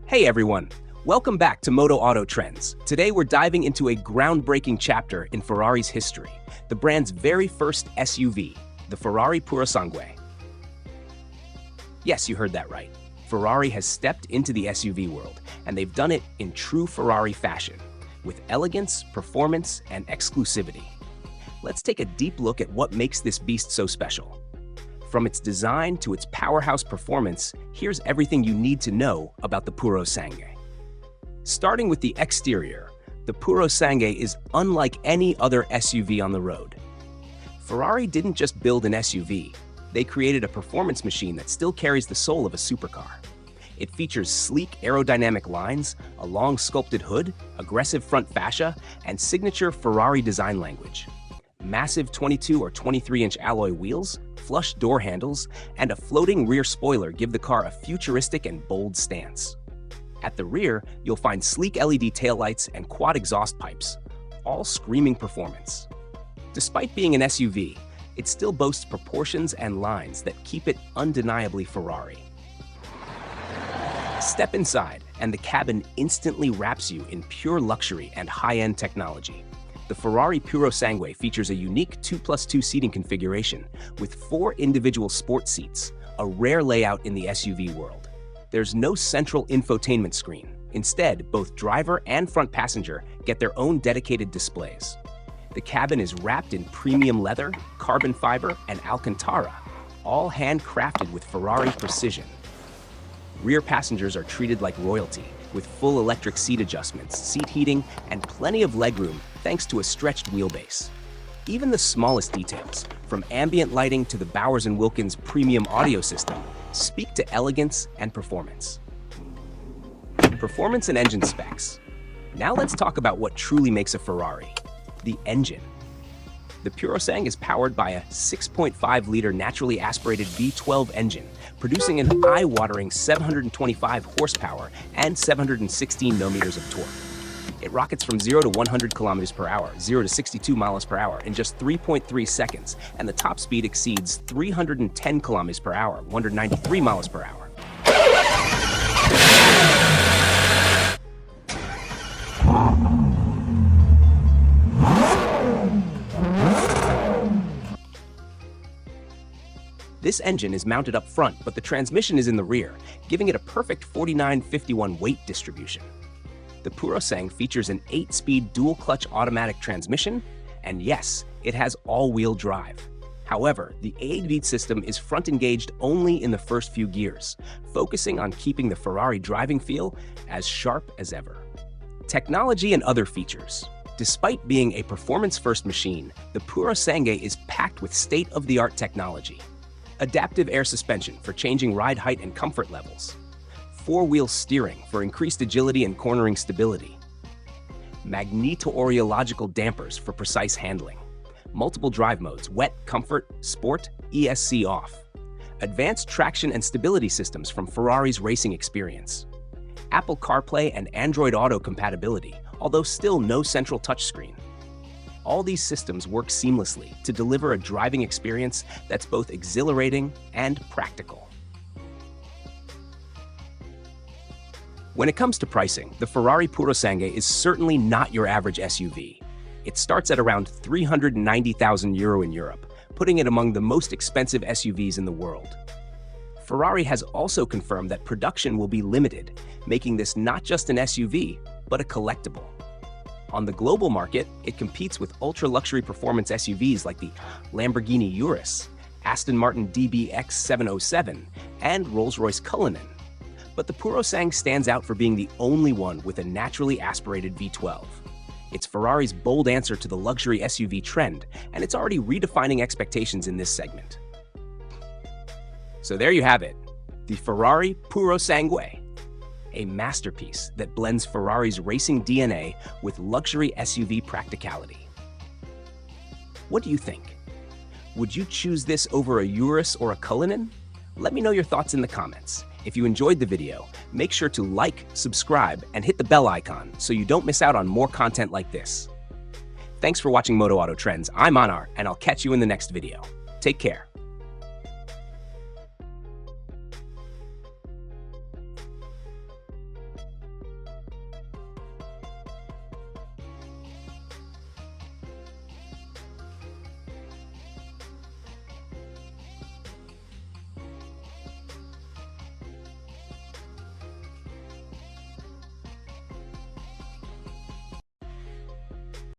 Hey everyone, welcome back to Moto Auto Trends. Today we're diving into a groundbreaking chapter in Ferrari's history, the brand's very first SUV, the Ferrari Purosangue. Yes, you heard that right. Ferrari has stepped into the SUV world, and they've done it in true Ferrari fashion, with elegance, performance, and exclusivity. Let's take a deep look at what makes this beast so special. From its design to its powerhouse performance, here's everything you need to know about the Purosangue. Starting with the exterior, the Purosangue is unlike any other SUV on the road. Ferrari didn't just build an SUV, they created a performance machine that still carries the soul of a supercar. It features sleek aerodynamic lines, a long sculpted hood, aggressive front fascia, and signature Ferrari design language. Massive 22 or 23-inch alloy wheels, flush door handles, and a floating rear spoiler give the car a futuristic and bold stance. At the rear, you'll find sleek LED taillights and quad exhaust pipes, all screaming performance. Despite being an SUV, it still boasts proportions and lines that keep it undeniably Ferrari. Step inside, and the cabin instantly wraps you in pure luxury and high-end technology. The Ferrari Purosangue features a unique 2+2 seating configuration with 4 individual sport seats, a rare layout in the SUV world. There's no central infotainment screen. Instead, both driver and front passenger get their own dedicated displays. The cabin is wrapped in premium leather, carbon fiber, and Alcantara, all handcrafted with Ferrari precision. Rear passengers are treated like royalty, with full electric seat adjustments, seat heating, and plenty of legroom thanks to a stretched wheelbase. Even the smallest details, from ambient lighting to the Bowers & Wilkins premium audio system, speak to elegance and performance. Performance and engine specs. Now let's talk about what truly makes a Ferrari: the engine. The Purosangue is powered by a 6.5-liter naturally aspirated V12 engine, producing an eye-watering 725 horsepower and 716 millimeters of torque. It rockets from 0 to 100 kilometers per hour, 0 to 62 miles per hour in just 3.3 seconds, and the top speed exceeds 310 kilometers per hour, 193 miles per hour. This engine is mounted up front, but the transmission is in the rear, giving it a perfect 49-51 weight distribution. The Purosangue features an 8-speed dual-clutch automatic transmission, and yes, it has all-wheel drive. However, the 8-speed system is front-engaged only in the first few gears, focusing on keeping the Ferrari driving feel as sharp as ever. Technology and other features. Despite being a performance-first machine, the Purosangue is packed with state-of-the-art technology. Adaptive air suspension for changing ride height and comfort levels. 4-wheel steering for increased agility and cornering stability. Magneto-rheological dampers for precise handling. Multiple drive modes: wet, comfort, sport, ESC off. Advanced traction and stability systems from Ferrari's racing experience. Apple CarPlay and Android Auto compatibility, although still no central touchscreen. All these systems work seamlessly to deliver a driving experience that's both exhilarating and practical. When it comes to pricing, the Ferrari Purosangue is certainly not your average SUV. It starts at around €390,000 in Europe, putting it among the most expensive SUVs in the world. Ferrari has also confirmed that production will be limited, making this not just an SUV, but a collectible. On the global market, it competes with ultra-luxury performance SUVs like the Lamborghini Urus, Aston Martin DBX 707, and Rolls-Royce Cullinan. But the Purosangue stands out for being the only one with a naturally aspirated V12. It's Ferrari's bold answer to the luxury SUV trend, and it's already redefining expectations in this segment. So there you have it, the Ferrari Purosangue. A masterpiece that blends Ferrari's racing DNA with luxury SUV practicality. What do you think? Would you choose this over a Urus or a Cullinan? Let me know your thoughts in the comments. If you enjoyed the video, make sure to like, subscribe, and hit the bell icon so you don't miss out on more content like this. Thanks for watching Moto Auto Trends. I'm Anar, and I'll catch you in the next video. Take care.